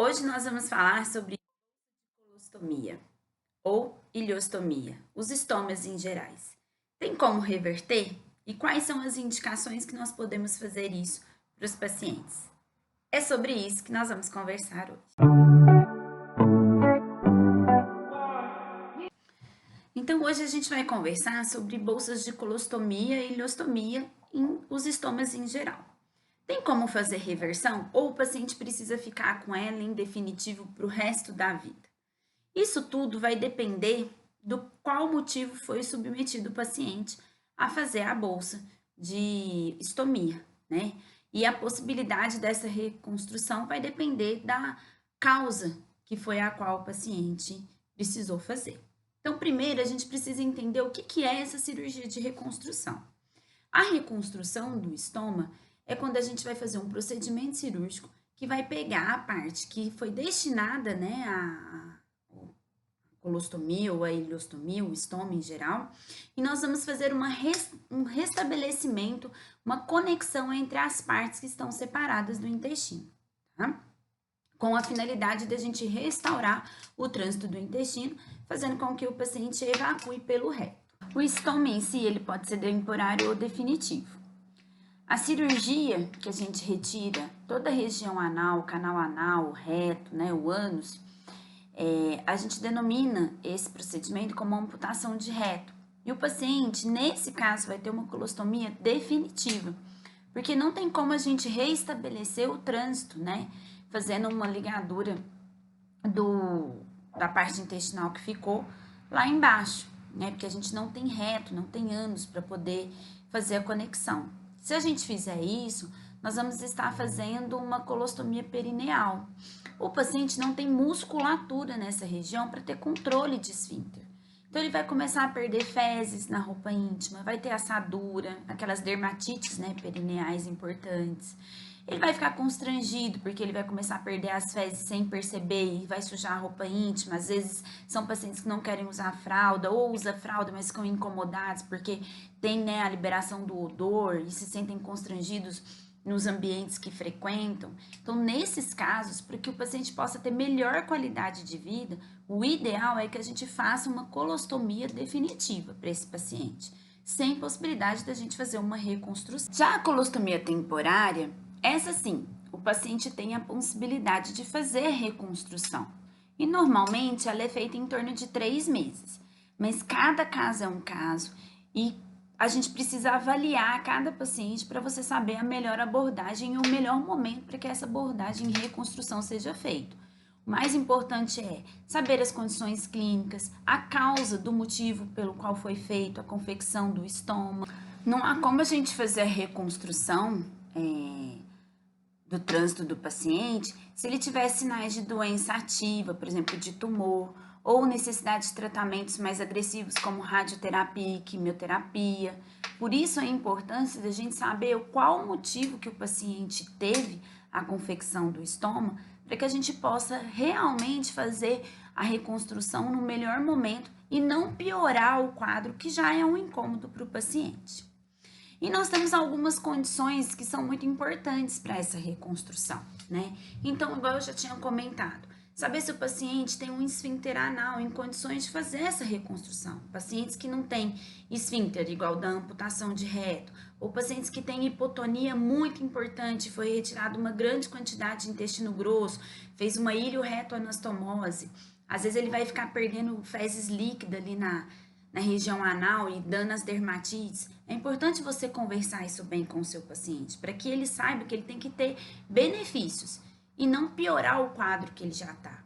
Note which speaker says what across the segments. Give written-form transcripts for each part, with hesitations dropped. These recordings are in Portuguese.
Speaker 1: Hoje nós vamos falar sobre colostomia ou ileostomia, os estomas em gerais. Tem como reverter? E quais são as indicações que nós podemos fazer isso para os pacientes? É sobre isso que nós vamos conversar hoje. Então, hoje a gente vai conversar sobre bolsas de colostomia e ileostomia em os estomas em geral. Tem como fazer reversão ou o paciente precisa ficar com ela em definitivo para o resto da vida? Isso tudo vai depender do qual motivo foi submetido o paciente a fazer a bolsa de estomia, né? E a possibilidade dessa reconstrução vai depender da causa que foi a qual o paciente precisou fazer. Então, primeiro, a gente precisa entender o que é essa cirurgia de reconstrução. A reconstrução do estômago é quando a gente vai fazer um procedimento cirúrgico que vai pegar a parte que foi destinada, né, a colostomia ou a ileostomia, o estômago em geral, e nós vamos fazer um restabelecimento, uma conexão entre as partes que estão separadas do intestino, tá? Com a finalidade de a gente restaurar o trânsito do intestino, fazendo com que o paciente evacue pelo reto. O estômago em si, ele pode ser temporário ou definitivo. A cirurgia que a gente retira toda a região anal, canal anal, o reto, né, o ânus, a gente denomina esse procedimento como amputação de reto. E o paciente, nesse caso, vai ter uma colostomia definitiva, porque não tem como a gente reestabelecer o trânsito, né? Fazendo uma ligadura da parte intestinal que ficou lá embaixo, né? Porque a gente não tem reto, não tem ânus para poder fazer a conexão. Se a gente fizer isso, nós vamos estar fazendo uma colostomia perineal. O paciente não tem musculatura nessa região para ter controle de esfíncter. Então, ele vai começar a perder fezes na roupa íntima, vai ter assadura, aquelas dermatites, né, perineais importantes. Ele vai ficar constrangido, porque ele vai começar a perder as fezes sem perceber e vai sujar a roupa íntima. Às vezes, são pacientes que não querem usar fralda ou usa fralda, mas ficam incomodados porque tem, né, a liberação do odor e se sentem constrangidos nos ambientes que frequentam. Então, nesses casos, para que o paciente possa ter melhor qualidade de vida, o ideal é que a gente faça uma colostomia definitiva para esse paciente, sem possibilidade da gente fazer uma reconstrução. Já a colostomia temporária, essa sim, o paciente tem a possibilidade de fazer reconstrução. E normalmente ela é feita em torno de 3 meses. Mas cada caso é um caso e a gente precisa avaliar cada paciente para você saber a melhor abordagem e o melhor momento para que essa abordagem e reconstrução seja feita. O mais importante é saber as condições clínicas, a causa do motivo pelo qual foi feito a confecção do estômago. Não há como a gente fazer a reconstrução do trânsito do paciente se ele tiver sinais de doença ativa, por exemplo, de tumor, ou necessidade de tratamentos mais agressivos como radioterapia e quimioterapia. Por isso a importância da gente saber qual o motivo que o paciente teve a confecção do estômago, para que a gente possa realmente fazer a reconstrução no melhor momento e não piorar o quadro que já é um incômodo para o paciente. E nós temos algumas condições que são muito importantes para essa reconstrução, né? Então, igual eu já tinha comentado, saber se o paciente tem um esfíncter anal em condições de fazer essa reconstrução. Pacientes que não têm esfíncter, igual da amputação de reto, ou pacientes que têm hipotonia muito importante, foi retirada uma grande quantidade de intestino grosso, fez uma ilio-reto-anastomose. Às vezes ele vai ficar perdendo fezes líquidas ali na região anal e dando as dermatites. É importante você conversar isso bem com o seu paciente, para que ele saiba que ele tem que ter benefícios e não piorar o quadro que ele já está.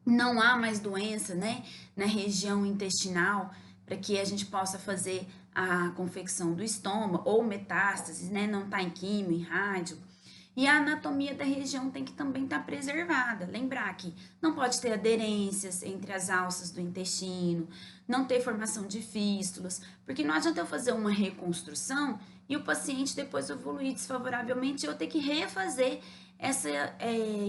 Speaker 1: Não há mais doença, né, na região intestinal, para que a gente possa fazer a confecção do estômago ou metástases, né, não está em quimio, em rádio. E a anatomia da região tem que também estar preservada. Lembrar que não pode ter aderências entre as alças do intestino, não ter formação de fístulas, porque não adianta eu fazer uma reconstrução e o paciente depois evoluir desfavoravelmente e eu ter que refazer essa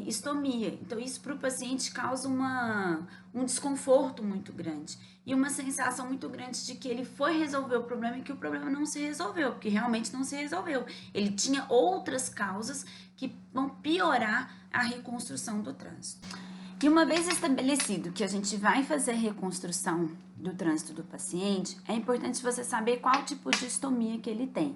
Speaker 1: estomia. Então, isso para o paciente causa um desconforto muito grande e uma sensação muito grande de que ele foi resolver o problema e que o problema não se resolveu, porque realmente não se resolveu. Ele tinha outras causas que vão piorar a reconstrução do trânsito. E uma vez estabelecido que a gente vai fazer a reconstrução do trânsito do paciente, é importante você saber qual tipo de estomia que ele tem.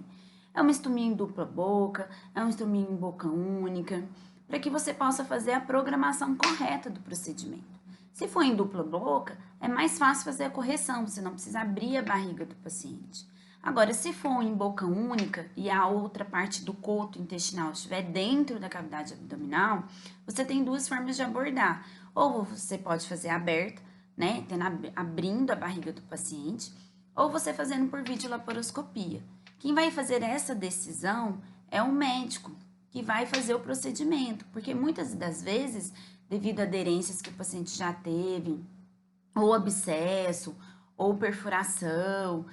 Speaker 1: É uma estomia em dupla boca, é uma estomia em boca única, para que você possa fazer a programação correta do procedimento. Se for em dupla boca, é mais fácil fazer a correção, você não precisa abrir a barriga do paciente. Agora, se for em boca única e a outra parte do coto intestinal estiver dentro da cavidade abdominal, você tem duas formas de abordar. Ou você pode fazer aberta, né, abrindo a barriga do paciente, ou você fazendo por videolaparoscopia. Quem vai fazer essa decisão é o médico, que vai fazer o procedimento, porque muitas das vezes, devido a aderências que o paciente já teve, ou abscesso, ou perfuração,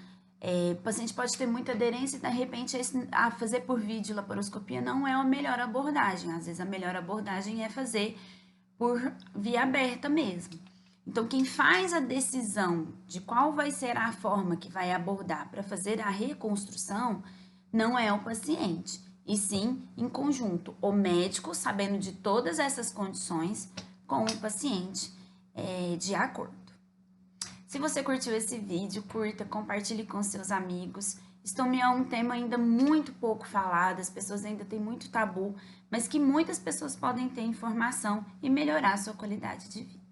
Speaker 1: o paciente pode ter muita aderência e, de repente, a fazer por videolaparoscopia não é a melhor abordagem. Às vezes, a melhor abordagem é fazer por via aberta mesmo. Então, quem faz a decisão de qual vai ser a forma que vai abordar para fazer a reconstrução não é o paciente, e sim, em conjunto, o médico, sabendo de todas essas condições, com o paciente de acordo. Se você curtiu esse vídeo, curta, compartilhe com seus amigos. Estomia é um tema ainda muito pouco falado, as pessoas ainda têm muito tabu, mas que muitas pessoas podem ter informação e melhorar a sua qualidade de vida.